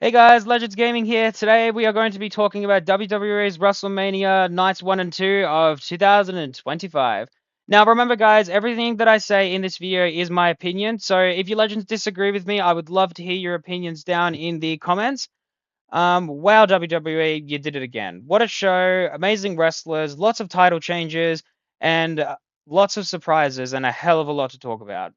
Hey guys, Legends Gaming here. Today we are going to be talking about WWE's WrestleMania Nights 1 and 2 of 2025. Now remember guys, everything that I say in this video is my opinion, so if you Legends disagree with me, I would love to hear your opinions down in the comments. Wow, WWE, you did it again. What a show, amazing wrestlers, lots of title changes, and lots of surprises, and a hell of a lot to talk about.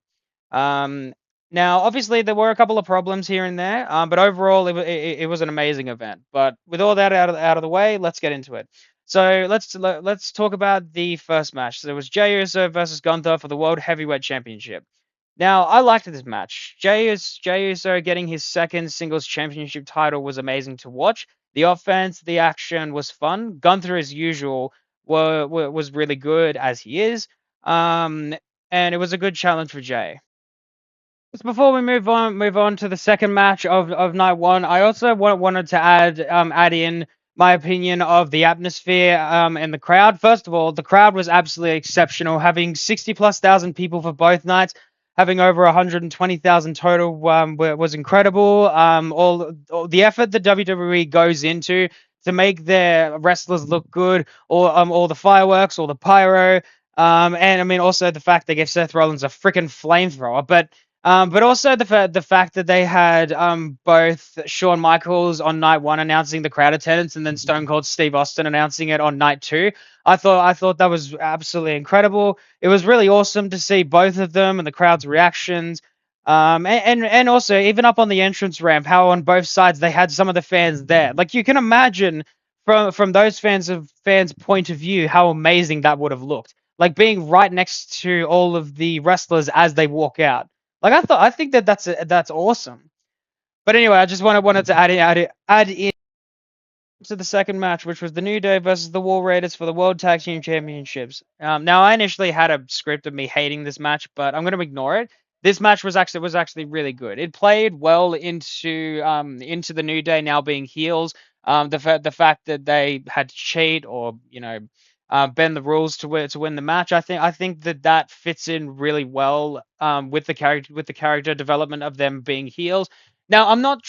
Um, Now, obviously, there were a couple of problems here and there, but overall, it was an amazing event. But with all that out of the way, let's get into it. So let's talk about the first match. So there was Jey Uso versus Gunther for the World Heavyweight Championship. Now, I liked this match. Jey Uso getting his second singles championship title was amazing to watch. The offense, the action was fun. Gunther, as usual, was really good as he is. Um, and it was a good challenge for Jey. Just before we move on to the second match of night one, I also wanted to add in my opinion of the atmosphere and the crowd. First of all, the crowd was absolutely exceptional, having 60 plus thousand people for both nights, having over 120,000 total was incredible. All the effort that WWE goes into to make their wrestlers look good, or all the fireworks, all the pyro, and I mean also the fact they gave Seth Rollins a freaking flamethrower, but also the fact that they had both Shawn Michaels on night one announcing the crowd attendance, and then Stone Cold Steve Austin announcing it on night two. I thought that was absolutely incredible. It was really awesome to see both of them and the crowd's reactions. And also even up on the entrance ramp, how on both sides they had some of the fans there. Like you can imagine from those fans' point of view how amazing that would have looked. Like being right next to all of the wrestlers as they walk out. Like I think that's awesome. But anyway, I just wanted to add in to the second match, which was the New Day versus the War Raiders for the World Tag Team Championships. Now I initially had a script of me hating this match, but I'm going to ignore it. This match was actually really good. It played well into the New Day now being heels. The fact that they had to cheat or bend the rules to win the match. I think that fits in really well with the character development of them being heels. Now, I'm not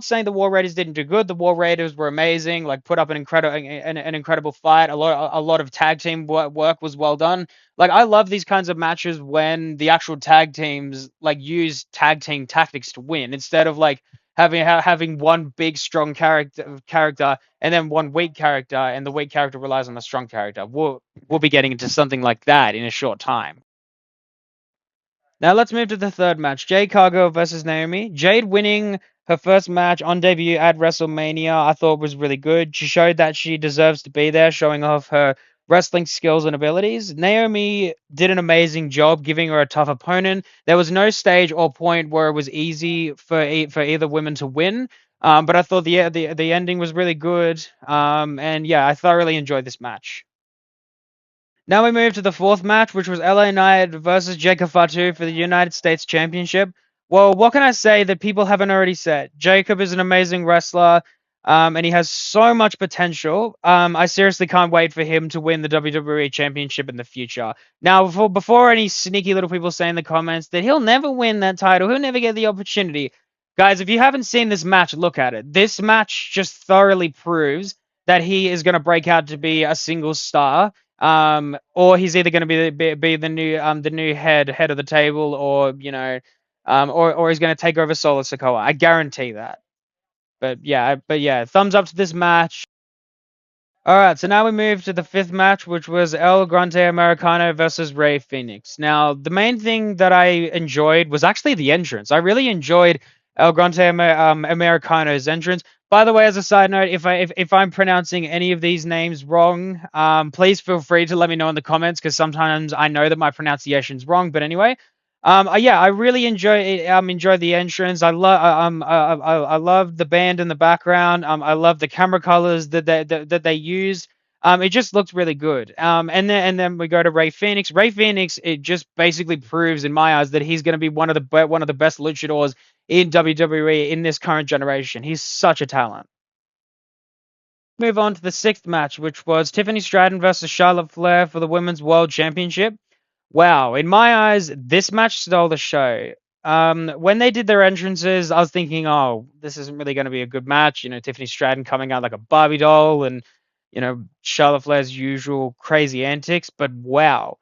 saying the War Raiders didn't do good. The War Raiders were amazing. Like, put up an incredible fight. A lot of tag team work was well done. Like, I love these kinds of matches when the actual tag teams like use tag team tactics to win instead of like having one big strong character and then one weak character, and the weak character relies on the strong character. We'll be getting into something like that in a short time. Now let's move to the third match. Jade Cargill versus Naomi. Jade winning her first match on debut at WrestleMania, I thought was really good. She showed that she deserves to be there, showing off her wrestling skills and abilities. Naomi did an amazing job giving her a tough opponent. There was no stage or point where it was easy for either women to win. But I thought the ending was really good. And yeah, I thoroughly enjoyed this match. Now we move to the fourth match, which was LA Knight versus Jacob Fatu for the United States Championship. Well, what can I say that people haven't already said? Jacob is an amazing wrestler, and he has so much potential. I seriously can't wait for him to win the WWE Championship in the future. Now, before any sneaky little people say in the comments that he'll never win that title, he'll never get the opportunity. Guys, if you haven't seen this match, look at it. This match just thoroughly proves that he is going to break out to be a single star, or he's either going to be the new head of the table, or or he's going to take over Solo Sikoa. I guarantee that. But yeah, thumbs up to this match. All right, so now we move to the fifth match, which was El Grande Americano versus Rey Fenix. Now, the main thing that I enjoyed was actually the entrance. I really enjoyed El Grande Americano's entrance. By the way, as a side note, if I'm pronouncing any of these names wrong, please feel free to let me know in the comments, because sometimes I know that my pronunciation's wrong. But anyway, yeah, I really enjoy the entrance. I love the band in the background. I love the camera colors that they used. It just looked really good. And then we go to Rey Fenix. Rey Fenix, it just basically proves in my eyes that he's going to be one of the best luchadors in WWE in this current generation. He's such a talent. Move on to the sixth match, which was Tiffany Stratton versus Charlotte Flair for the Women's World Championship. Wow, in my eyes, this match stole the show. When they did their entrances, I was thinking, oh, this isn't really going to be a good match. You know, Tiffany Stratton coming out like a Barbie doll, and Charlotte Flair's usual crazy antics. But wow,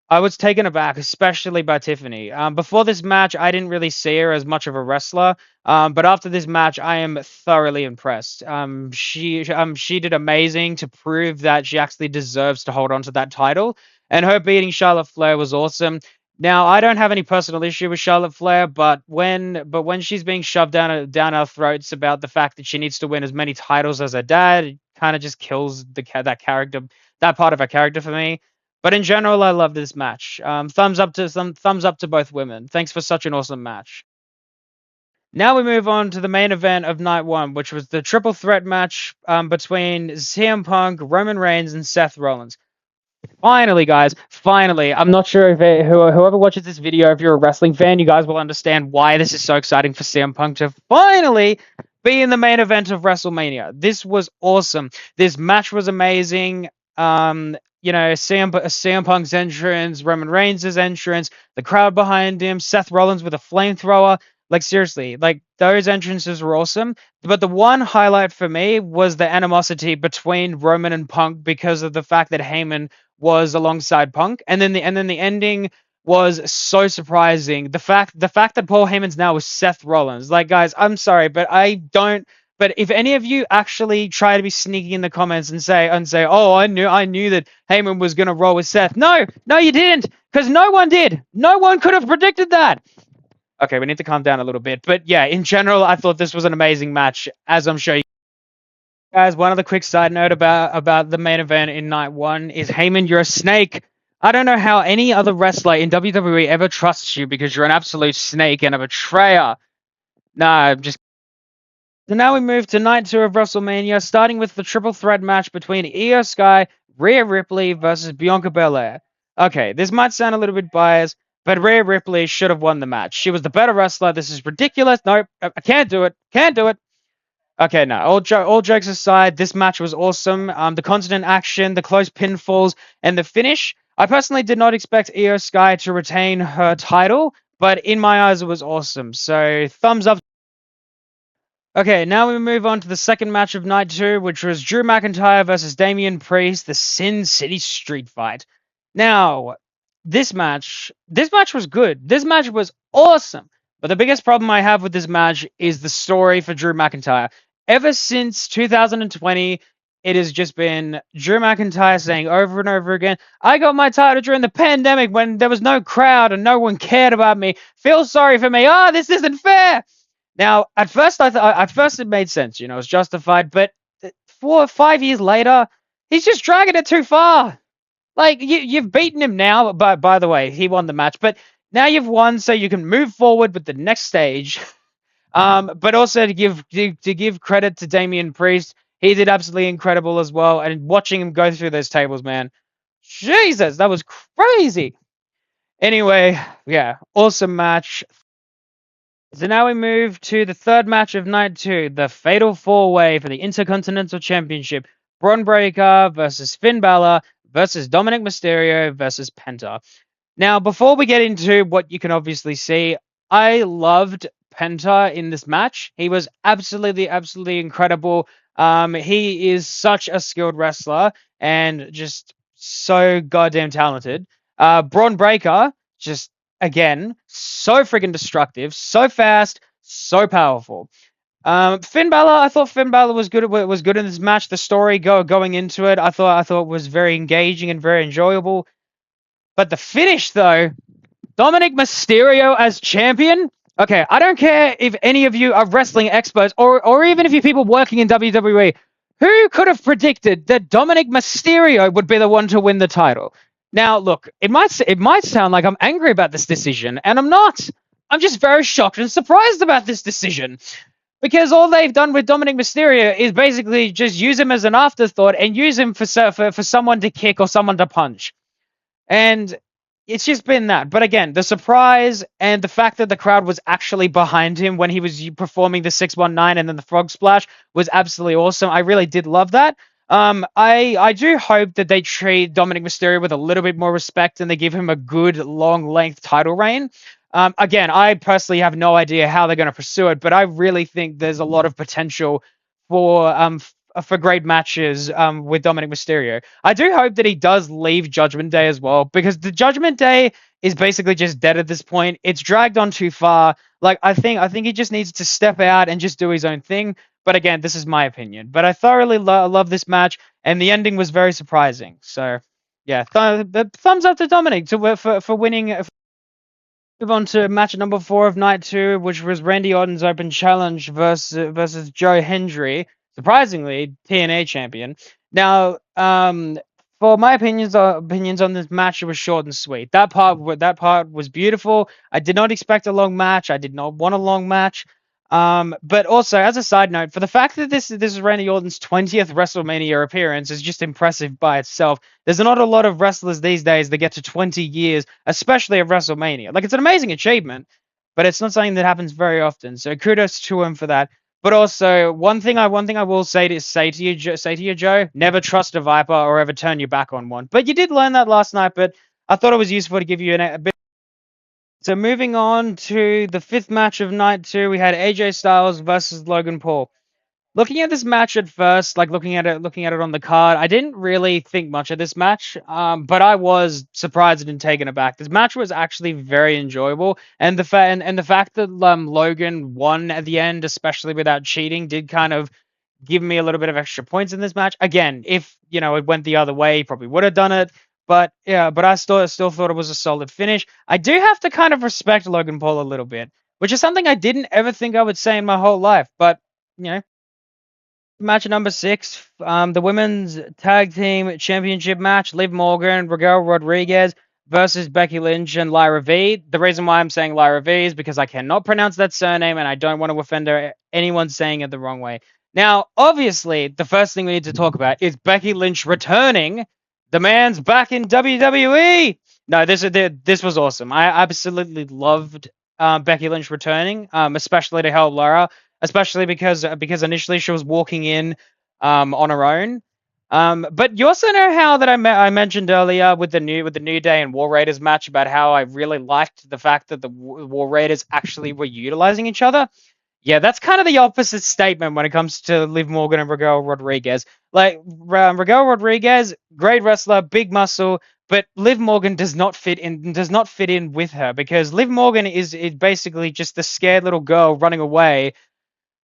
I was taken aback, especially by Tiffany. Before this match, I didn't really see her as much of a wrestler. But after this match, I am thoroughly impressed. She did amazing to prove that she actually deserves to hold on to that title. And her beating Charlotte Flair was awesome. Now, I don't have any personal issue with Charlotte Flair, but when she's being shoved down our throats about the fact that she needs to win as many titles as her dad, it kind of just kills that part of her character for me. But in general, I love this match. Thumbs up to both women. Thanks for such an awesome match. Now we move on to the main event of night one, which was the triple threat match between CM Punk, Roman Reigns, and Seth Rollins. Finally, guys, finally. I'm not sure if whoever watches this video, if you're a wrestling fan, you guys will understand why this is so exciting for CM Punk to finally be in the main event of WrestleMania. This was awesome. This match was amazing. CM Punk's entrance, Roman Reigns' entrance, the crowd behind him, Seth Rollins with a flamethrower. Like, seriously, like, those entrances were awesome. But the one highlight for me was the animosity between Roman and Punk because of the fact that Heyman was alongside Punk, and then the ending was so surprising. The fact that Paul Heyman's now with Seth Rollins. Like, guys, I'm sorry, but I don't. But if any of you actually try to be sneaky in the comments and say, oh, I knew that Heyman was gonna roll with Seth. No, you didn't, because no one did. No one could have predicted that. Okay, we need to calm down a little bit. But yeah, in general, I thought this was an amazing match, as I'm sure you guys. One other quick side note about the main event in night one is Heyman, you're a snake. I don't know how any other wrestler in WWE ever trusts you because you're an absolute snake and a betrayer. Nah, just. So now we move to night two of WrestleMania, starting with the triple threat match between Io Sky, Rhea Ripley versus Bianca Belair. Okay, this might sound a little bit biased, but Rhea Ripley should have won the match. She was the better wrestler. This is ridiculous. Nope, I can't do it. Can't do it. Okay, no. All jokes aside, this match was awesome. The constant action, the close pinfalls, and the finish. I personally did not expect Io Sky to retain her title, but in my eyes, it was awesome. So thumbs up. Okay, now we move on to the second match of night two, which was Drew McIntyre versus Damian Priest, the Sin City Street Fight. Now, this match was good. This match was awesome. But the biggest problem I have with this match is the story for Drew McIntyre. Ever since 2020, it has just been Drew McIntyre saying over and over again, I got my title during the pandemic when there was no crowd and no one cared about me. Feel sorry for me. Oh, this isn't fair. Now, at first it made sense, it was justified, but 4 or 5 years later, he's just dragging it too far. Like, you've beaten him now, but by the way, he won the match, but now you've won, so you can move forward with the next stage. But also to give credit to Damian Priest, he did absolutely incredible as well, and watching him go through those tables, man, Jesus, that was crazy. Anyway, yeah, awesome match. So now we move to the third match of night two, the Fatal 4-Way for the Intercontinental Championship. Braun Breaker versus Finn Balor versus Dominic Mysterio versus Penta. Now, before we get into what you can obviously see, I loved Penta in this match. He was absolutely, absolutely incredible. He is such a skilled wrestler and just so goddamn talented. Braun Breaker, just again, so freaking destructive, so fast, so powerful. Finn Balor, I thought Finn Balor was good in this match. The story going into it, I thought was very engaging and very enjoyable. But the finish, though, Dominic Mysterio as champion. Okay, I don't care if any of you are wrestling experts or even if you're people working in WWE. Who could have predicted that Dominic Mysterio would be the one to win the title? Now, look, it might sound like I'm angry about this decision, and I'm not. I'm just very shocked and surprised about this decision. Because all they've done with Dominic Mysterio is basically just use him as an afterthought and use him for someone to kick or someone to punch. And it's just been that. But again, the surprise and the fact that the crowd was actually behind him when he was performing the 619 and then the frog splash was absolutely awesome. I really did love that. I do hope that they treat Dominic Mysterio with a little bit more respect and they give him a good long length title reign. Again, I personally have no idea how they're going to pursue it, but I really think there's a lot of potential for great matches with Dominic Mysterio. I do hope that he does leave Judgment Day as well, because the Judgment Day is basically just dead at this point. It's dragged on too far. Like I think he just needs to step out and just do his own thing. But again, this is my opinion. But I thoroughly love this match, and the ending was very surprising. So, yeah, thumbs up to Dominic for winning. Move on to match number 4 of night 2, which was Randy Orton's Open Challenge versus Joe Hendry, surprisingly TNA champion. Now, for my opinions on this match, it was short and sweet. That part was beautiful. I did not expect a long match. I did not want a long match. But also, as a side note, for the fact that this is Randy Orton's 20th WrestleMania appearance is just impressive by itself. There's not a lot of wrestlers these days that get to 20 years, especially at WrestleMania. Like, it's an amazing achievement, but it's not something that happens very often. So kudos to him for that. But also, one thing I will say to you, Joe, never trust a Viper or ever turn your back on one. But you did learn that last night. But I thought it was useful to give you a bit. So moving on to the 5th match of night 2, we had AJ Styles versus Logan Paul. Looking at this match at first, like looking at it on the card, I didn't really think much of this match, but I was surprised and taken aback. This match was actually very enjoyable, and the fact that Logan won at the end, especially without cheating, did kind of give me a little bit of extra points in this match. Again, if it went the other way, he probably would have done it. But yeah, but I still thought it was a solid finish. I do have to kind of respect Logan Paul a little bit, which is something I didn't ever think I would say in my whole life. But you know, match number 6, the women's tag team championship match: Liv Morgan, Raquel Rodriguez versus Becky Lynch and Lyra V. The reason why I'm saying Lyra V is because I cannot pronounce that surname and I don't want to offend anyone saying it the wrong way. Now, obviously, the first thing we need to talk about is Becky Lynch returning. The man's back in WWE. No, this was awesome. I absolutely loved Becky Lynch returning, especially to help Lara, especially because initially she was walking in on her own. But you also know how that I mentioned earlier with the New Day and War Raiders match about how I really liked the fact that the War Raiders actually were utilizing each other. Yeah, that's kind of the opposite statement when it comes to Liv Morgan and Raquel Rodriguez. Like, Raquel Rodriguez, great wrestler, big muscle, but Liv Morgan does not fit in with her, because Liv Morgan is basically just the scared little girl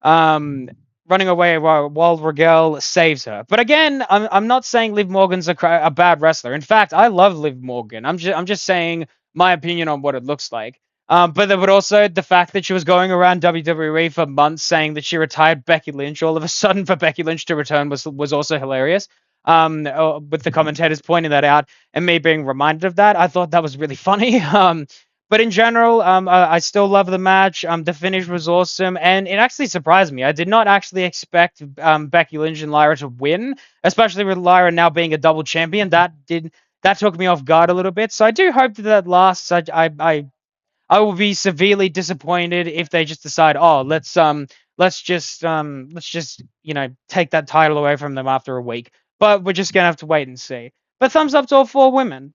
um, running away while Raquel saves her. But again, I'm not saying Liv Morgan's a bad wrestler. In fact, I love Liv Morgan. I'm just saying my opinion on what it looks like. But also the fact that she was going around WWE for months saying that she retired Becky Lynch, all of a sudden for Becky Lynch to return was also hilarious. With the commentators pointing that out and me being reminded of that, I thought that was really funny. But in general, I still love the match. The finish was awesome, and it actually surprised me. I did not actually expect Becky Lynch and Lyra to win, especially with Lyra now being a double champion. That took me off guard a little bit. So I do hope that lasts. I will be severely disappointed if they just decide, oh, let's just take that title away from them after a week. But we're just gonna have to wait and see. But thumbs up to all 4 women.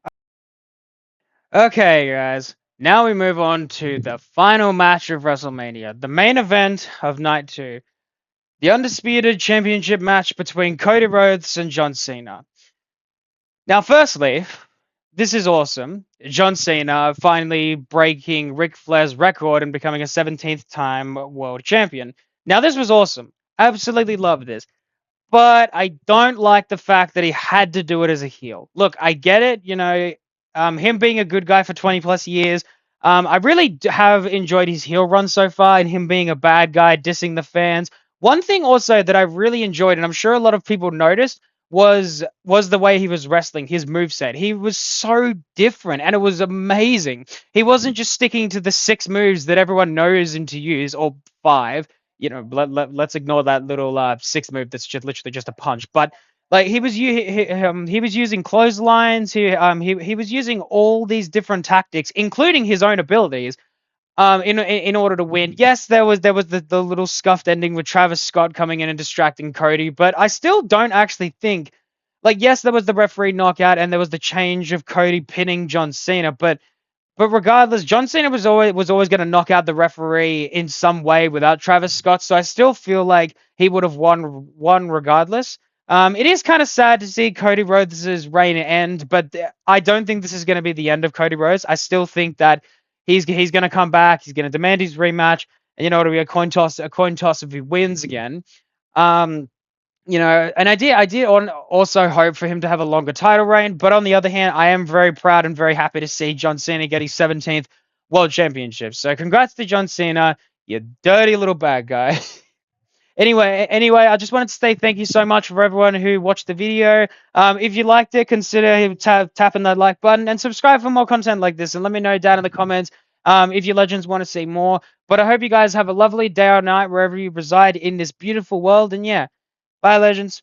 Okay, guys. Now we move on to the final match of WrestleMania, the main event of night 2, the undisputed championship match between Cody Rhodes and John Cena. Now, firstly, this is awesome. John Cena finally breaking Ric Flair's record and becoming a 17th time world champion. Now, this was awesome. Absolutely love this. But I don't like the fact that he had to do it as a heel. Look, I get it, him being a good guy for 20 plus years. I really have enjoyed his heel run so far, and him being a bad guy, dissing the fans. One thing also that I really enjoyed, and I'm sure a lot of people noticed, was the way he was wrestling, his moveset. He was so different, and it was amazing. He wasn't just sticking to the 6 moves that everyone knows him to use, or 5. Let's ignore that little 6th move that's just literally just a punch. But like he was using clotheslines. He was using all these different tactics, including his own abilities. in order to win. Yes, there was the little scuffed ending with Travis Scott coming in and distracting Cody, but I still don't actually think, like, yes, there was the referee knockout and there was the change of Cody pinning John Cena, but regardless, John Cena was always going to knock out the referee in some way without Travis Scott. So I still feel like he would have won regardless. It is kind of sad to see Cody Rhodes' reign end, but I don't think this is going to be the end of Cody Rhodes. I still think that he's going to come back. He's going to demand his rematch, and it'll be a coin toss. A coin toss if he wins again. Um, and I did also hope for him to have a longer title reign, but on the other hand, I am very proud and very happy to see John Cena get his 17th World Championship. So congrats to John Cena, you dirty little bad guy. Anyway, I just wanted to say thank you so much for everyone who watched the video. If you liked it, consider tapping that like button and subscribe for more content like this. And let me know down in the comments if you legends want to see more. But I hope you guys have a lovely day or night wherever you reside in this beautiful world. And yeah, bye, legends.